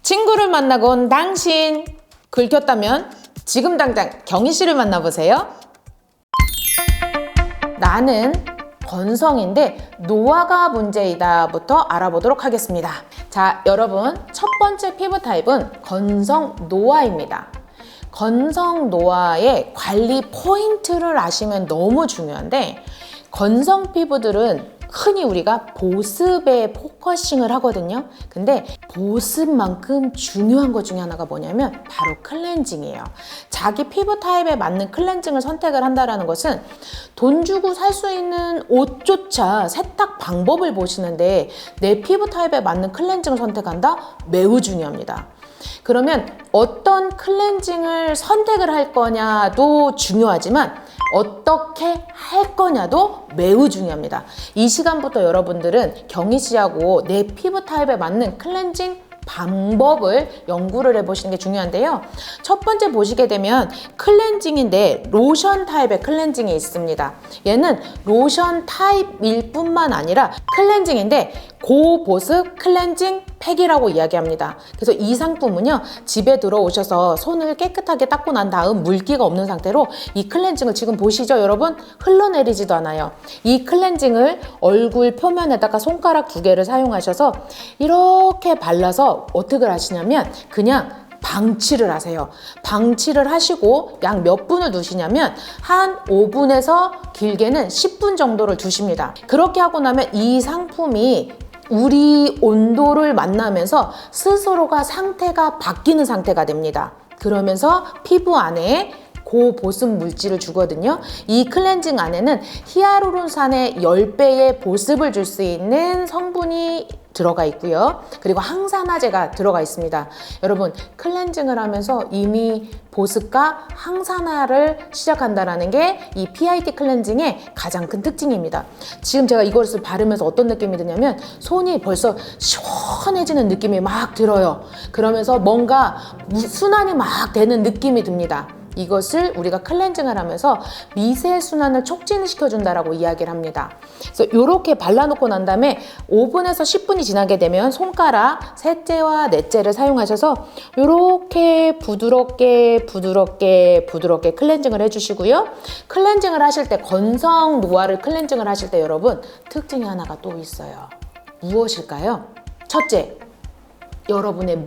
친구를 만나고 온 당신, 긁혔다면 지금 당장 경희 씨를 만나보세요. 나는 건성인데 노화가 문제이다부터 알아보도록 하겠습니다. 자, 여러분, 첫 번째 피부 타입은 건성 노화입니다. 건성 노화의 관리 포인트를 아시면 너무 중요한데, 건성 피부들은 흔히 우리가 보습에 포커싱을 하거든요. 근데 보습만큼 중요한 것 중에 하나가 뭐냐면 바로 클렌징이에요. 자기 피부 타입에 맞는 클렌징을 선택을 한다는 것은 돈 주고 살 수 있는 옷조차 세탁 방법을 보시는데 내 피부 타입에 맞는 클렌징을 선택한다? 매우 중요합니다. 그러면 어떤 클렌징을 선택을 할 거냐도 중요하지만 어떻게 할 거냐도 매우 중요합니다. 이 시간부터 여러분들은 경희 씨하고 내 피부 타입에 맞는 클렌징 방법을 연구를 해보시는 게 중요한데요. 첫 번째 보시게 되면 클렌징인데 로션 타입의 클렌징이 있습니다. 얘는 로션 타입일 뿐만 아니라 클렌징인데 고보습 클렌징 팩이라고 이야기합니다. 그래서 이 상품은요, 집에 들어오셔서 손을 깨끗하게 닦고 난 다음 물기가 없는 상태로 이 클렌징을 지금 보시죠, 여러분? 흘러내리지도 않아요. 이 클렌징을 얼굴 표면에다가 손가락 2개를 사용하셔서 이렇게 발라서 어떻게 하시냐면 그냥 방치를 하세요. 방치를 하시고 약 몇 분을 두시냐면 한 5분에서 길게는 10분 정도를 두십니다. 그렇게 하고 나면 이 상품이 우리 온도를 만나면서 스스로가 상태가 바뀌는 상태가 됩니다. 그러면서 피부 안에 고보습 물질을 주거든요. 이 클렌징 안에는 히알루론산의 10배의 보습을 줄 수 있는 성분이 들어가 있고요. 그리고 항산화제가 들어가 있습니다. 여러분, 클렌징을 하면서 이미 보습과 항산화를 시작한다는 게 이 PIT 클렌징의 가장 큰 특징입니다. 지금 제가 이것을 바르면서 어떤 느낌이 드냐면 손이 벌써 시원해지는 느낌이 막 들어요. 그러면서 뭔가 순환이 막 되는 느낌이 듭니다. 이것을 우리가 클렌징을 하면서 미세 순환을 촉진시켜준다라고 이야기를 합니다. 그래서 이렇게 발라놓고 난 다음에 5분에서 10분이 지나게 되면 손가락 셋째와 넷째를 사용하셔서 이렇게 부드럽게 클렌징을 해주시고요. 클렌징을 하실 때, 건성 노화를 클렌징을 하실 때 여러분, 특징이 하나가 또 있어요. 무엇일까요? 첫째, 여러분의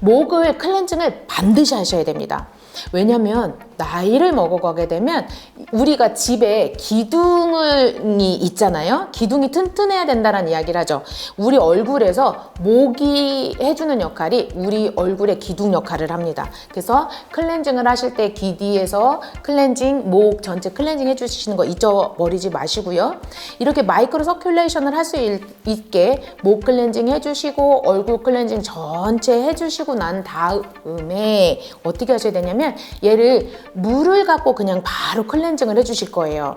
목을 클렌징을 반드시 하셔야 됩니다. 왜냐면 나이를 먹어가게 되면 우리가 집에 기둥이 있잖아요. 기둥이 튼튼해야 된다는 이야기를 하죠. 우리 얼굴에서 목이 해주는 역할이 우리 얼굴의 기둥 역할을 합니다. 그래서 클렌징을 하실 때 귀 뒤에서 클렌징, 목 전체 클렌징 해주시는 거 잊어버리지 마시고요. 이렇게 마이크로 서큘레이션을 할 수 있게 목 클렌징 해주시고 얼굴 클렌징 전체 해주시고 난 다음에 어떻게 하셔야 되냐면 얘를 물을 갖고 그냥 바로 클렌징을 해주실 거예요.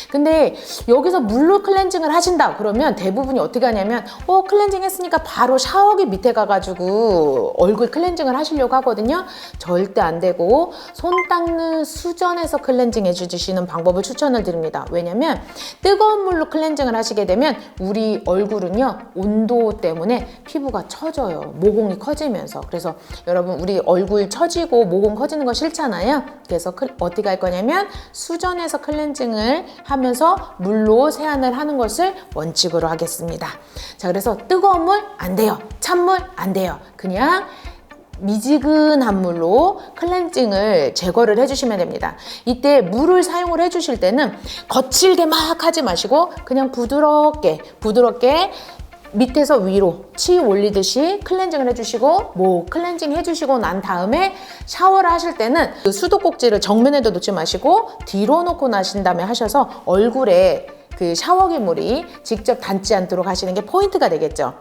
근데 여기서 물로 클렌징을 하신다 그러면 대부분이 어떻게 하냐면 클렌징 했으니까 바로 샤워기 밑에 가가지고 얼굴 클렌징을 하시려고 하거든요. 절대 안 되고 손 닦는 수전에서 클렌징 해주시는 방법을 추천을 드립니다. 왜냐면 뜨거운 물로 클렌징을 하시게 되면 우리 얼굴은요, 온도 때문에 피부가 처져요. 모공이 커지면서. 그래서 여러분, 우리 얼굴 처지고 모공 커지는 거 싫잖아요. 그래서 어떻게 할 거냐면 수전에서 클렌징을 하면서 물로 세안을 하는 것을 원칙으로 하겠습니다. 자, 그래서 뜨거운 물 안 돼요. 찬물 안 돼요. 그냥 미지근한 물로 클렌징을 제거를 해주시면 됩니다. 이때 물을 사용을 해주실 때는 거칠게 막 하지 마시고 그냥 부드럽게 밑에서 위로 치 올리듯이 클렌징을 해주시고 목 클렌징 해주시고 난 다음에 샤워를 하실 때는 그 수도꼭지를 정면에도 놓지 마시고 뒤로 놓고 나신 다음에 하셔서 얼굴에 그 샤워기 물이 직접 닿지 않도록 하시는 게 포인트가 되겠죠.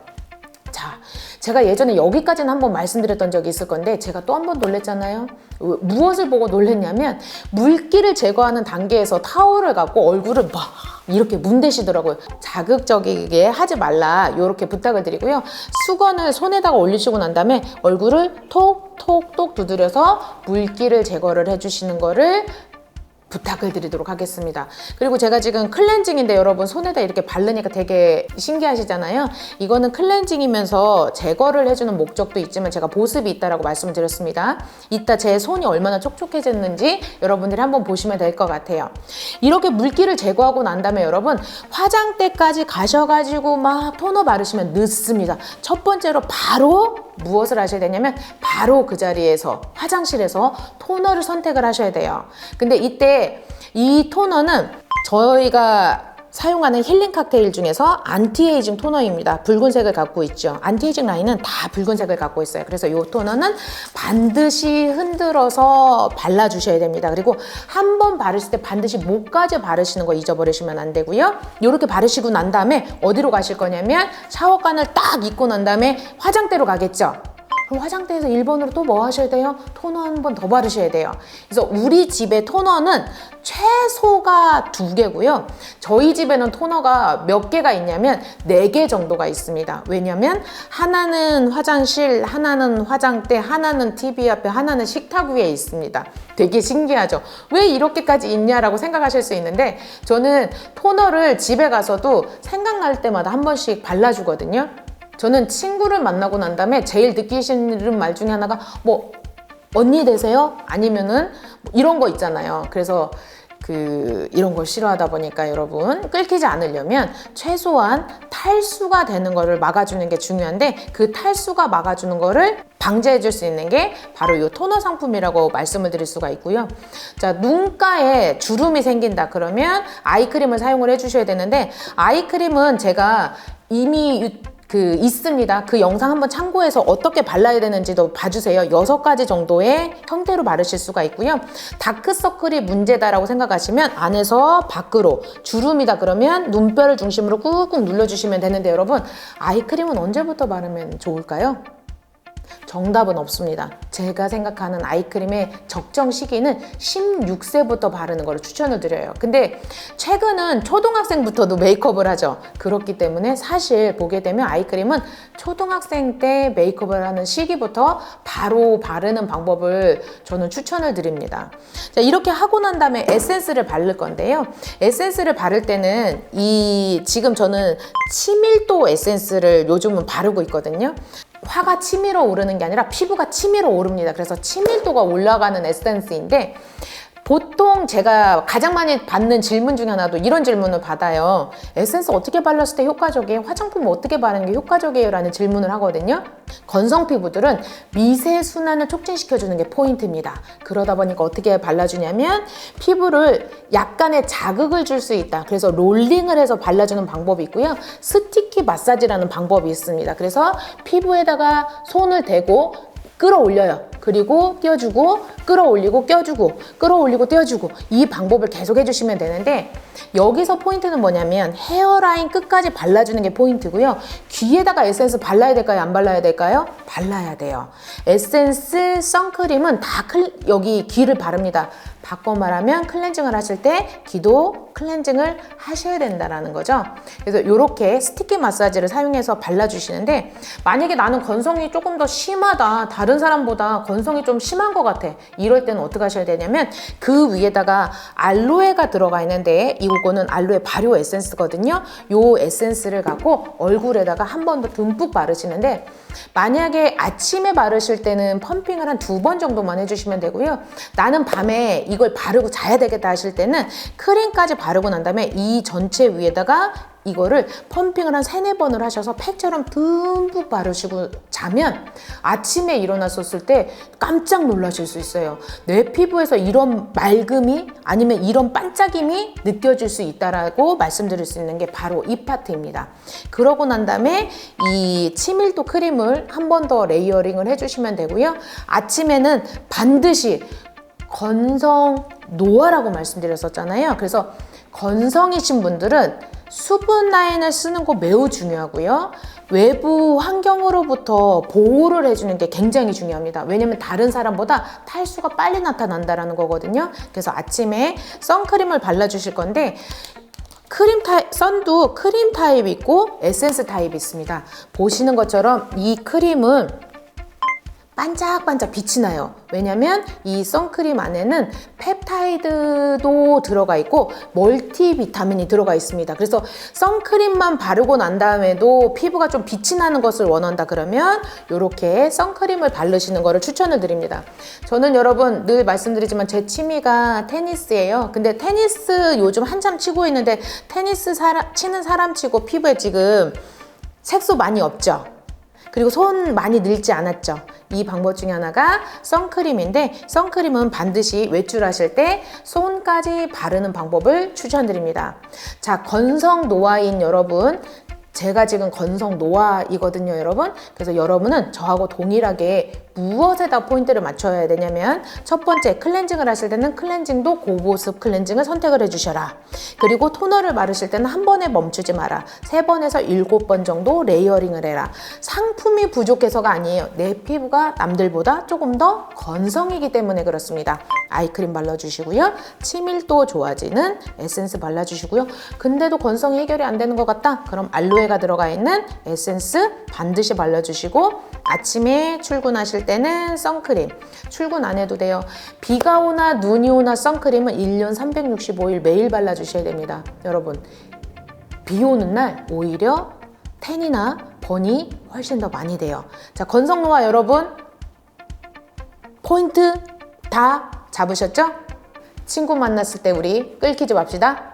자, 제가 예전에 여기까지는 한번 말씀드렸던 적이 있을 건데 제가 또 한 번 놀랬잖아요. 무엇을 보고 놀랬냐면 물기를 제거하는 단계에서 타올을 갖고 얼굴을 막 이렇게 문대시더라고요. 자극적이게 하지 말라 이렇게 부탁을 드리고요. 수건을 손에다가 올리시고 난 다음에 얼굴을 톡톡톡 두드려서 물기를 제거를 해주시는 거를 부탁을 드리도록 하겠습니다. 그리고 제가 지금 클렌징인데 여러분 손에다 이렇게 바르니까 되게 신기하시잖아요. 이거는 클렌징이면서 제거를 해주는 목적도 있지만 제가 보습이 있다라고 말씀을 드렸습니다. 이따 제 손이 얼마나 촉촉해졌는지 여러분들이 한번 보시면 될 것 같아요. 이렇게 물기를 제거하고 난 다음에 여러분 화장대까지 가셔가지고 막 토너 바르시면 늦습니다. 첫 번째로 바로 무엇을 하셔야 되냐면 바로 그 자리에서 화장실에서 토너를 선택을 하셔야 돼요. 근데 이때 이 토너는 저희가 사용하는 힐링 칵테일 중에서 안티에이징 토너입니다. 붉은색을 갖고 있죠. 안티에이징 라인은 다 붉은색을 갖고 있어요. 그래서 이 토너는 반드시 흔들어서 발라주셔야 됩니다. 그리고 한 번 바르실 때 반드시 목까지 바르시는 거 잊어버리시면 안 되고요. 이렇게 바르시고 난 다음에 어디로 가실 거냐면 샤워관을 딱 입고 난 다음에 화장대로 가겠죠. 그럼 화장대에서 1번으로 또 뭐 하셔야 돼요? 토너 한 번 더 바르셔야 돼요. 그래서 우리 집의 토너는 최소가 2개고요. 저희 집에는 토너가 몇 개가 있냐면 4개 정도가 있습니다. 왜냐면 하나는 화장실, 하나는 화장대, 하나는 TV 앞에, 하나는 식탁 위에 있습니다. 되게 신기하죠? 왜 이렇게까지 있냐라고 생각하실 수 있는데 저는 토너를 집에 가서도 생각날 때마다 한 번씩 발라주거든요. 저는 친구를 만나고 난 다음에 제일 느끼시는 말 중에 하나가 뭐 언니 되세요? 아니면은 이런 거 있잖아요. 그래서 이런 걸 싫어하다 보니까 여러분 끓기지 않으려면 최소한 탈수가 되는 거를 막아주는 게 중요한데 그 탈수가 막아주는 거를 방지해 줄 수 있는 게 바로 이 토너 상품이라고 말씀을 드릴 수가 있고요. 자, 눈가에 주름이 생긴다 그러면 아이크림을 사용을 해 주셔야 되는데 아이크림은 제가 이미 있습니다. 그 영상 한번 참고해서 어떻게 발라야 되는지도 봐주세요. 6가지 정도의 형태로 바르실 수가 있고요. 다크서클이 문제다라고 생각하시면 안에서 밖으로 주름이다 그러면 눈뼈를 중심으로 꾹꾹 눌러주시면 되는데 여러분 아이크림은 언제부터 바르면 좋을까요? 정답은 없습니다. 제가 생각하는 아이크림의 적정 시기는 16세부터 바르는 걸 추천을 드려요. 근데 최근은 초등학생부터도 메이크업을 하죠. 그렇기 때문에 사실 보게 되면 아이크림은 초등학생 때 메이크업을 하는 시기부터 바로 바르는 방법을 저는 추천을 드립니다. 자, 이렇게 하고 난 다음에 에센스를 바를 건데요. 에센스를 바를 때는 지금 저는 치밀도 에센스를 요즘은 바르고 있거든요. 화가 치밀어 오르는 게 아니라 피부가 치밀어 오릅니다. 그래서 치밀도가 올라가는 에센스인데 보통 제가 가장 많이 받는 질문 중에 하나도 이런 질문을 받아요. 에센스 어떻게 발랐을 때 효과적이에요? 화장품 어떻게 바르는 게 효과적이에요? 라는 질문을 하거든요. 건성 피부들은 미세 순환을 촉진시켜주는 게 포인트입니다. 그러다 보니까 어떻게 발라주냐면 피부를 약간의 자극을 줄 수 있다. 그래서 롤링을 해서 발라주는 방법이 있고요. 스티키 마사지라는 방법이 있습니다. 그래서 피부에다가 손을 대고 끌어올려요. 그리고 띄워주고 끌어올리고 껴주고 끌어올리고 띄워주고 이 방법을 계속 해주시면 되는데 여기서 포인트는 뭐냐면 헤어라인 끝까지 발라주는 게 포인트고요. 귀에다가 에센스 발라야 될까요? 안 발라야 될까요? 발라야 돼요. 에센스, 선크림은 다 여기 귀를 바릅니다. 바꿔 말하면 클렌징을 하실 때 귀도 클렌징을 하셔야 된다는 거죠. 그래서 이렇게 스티키 마사지를 사용해서 발라주시는데 만약에 나는 건성이 조금 더 심하다. 다른 사람보다 건성이 좀 심한 것 같아. 이럴 때는 어떻게 하셔야 되냐면 그 위에다가 알로에가 들어가 있는데 이거는 알로에 발효 에센스거든요. 요 에센스를 갖고 얼굴에다가 한 번 더 듬뿍 바르시는데 만약에 아침에 바르실 때는 펌핑을 한 2번 정도만 해주시면 되고요. 나는 밤에 이걸 바르고 자야 되겠다 하실 때는 크림까지 바르고 난 다음에 이 전체 위에다가 이거를 펌핑을 한 3-4번을 하셔서 팩처럼 듬뿍 바르시고 자면 아침에 일어났었을 때 깜짝 놀라실 수 있어요. 내 피부에서 이런 맑음이 아니면 이런 반짝임이 느껴질 수 있다라고 말씀드릴 수 있는 게 바로 이 파트입니다. 그러고 난 다음에 이 치밀도 크림을 한 번 더 레이어링을 해주시면 되고요. 아침에는 반드시 건성 노화라고 말씀드렸었잖아요. 그래서 건성이신 분들은 수분 라인을 쓰는 거 매우 중요하고요. 외부 환경으로부터 보호를 해주는 게 굉장히 중요합니다. 왜냐면 다른 사람보다 탈수가 빨리 나타난다는 거거든요. 그래서 아침에 선크림을 발라주실 건데 선도 크림 타입 있고 에센스 타입이 있습니다. 보시는 것처럼 이 크림은 반짝반짝 빛이 나요. 왜냐면 이 선크림 안에는 펩타이드도 들어가 있고 멀티비타민이 들어가 있습니다. 그래서 선크림만 바르고 난 다음에도 피부가 좀 빛이 나는 것을 원한다 그러면 이렇게 선크림을 바르시는 것을 추천을 드립니다. 저는 여러분 늘 말씀드리지만 제 취미가 테니스예요. 근데 테니스 요즘 한참 치고 있는데 테니스 치는 사람 치고 피부에 지금 색소 많이 없죠? 그리고 손 많이 늙지 않았죠? 이 방법 중에 하나가 선크림인데 선크림은 반드시 외출하실 때 손까지 바르는 방법을 추천드립니다. 자, 건성 노화인 여러분, 제가 지금 건성 노화이거든요, 여러분. 그래서 여러분은 저하고 동일하게 무엇에다 포인트를 맞춰야 되냐면 첫 번째, 클렌징을 하실 때는 클렌징도 고보습 클렌징을 선택을 해주셔라. 그리고 토너를 바르실 때는 한 번에 멈추지 마라. 3번에서 7번 정도 레이어링을 해라. 상품이 부족해서가 아니에요. 내 피부가 남들보다 조금 더 건성이기 때문에 그렇습니다. 아이크림 발라주시고요. 치밀도 좋아지는 에센스 발라주시고요. 근데도 건성이 해결이 안 되는 것 같다? 그럼 알로에가 들어가 있는 에센스 반드시 발라주시고 아침에 출근하실 때는 선크림. 출근 안 해도 돼요. 비가 오나 눈이 오나 선크림은 1년 365일 매일 발라주셔야 됩니다. 여러분, 비 오는 날 오히려 텐이나 번이 훨씬 더 많이 돼요. 자, 건성노화 여러분 포인트 다 잡으셨죠? 친구 만났을 때 우리 끓기지 맙시다.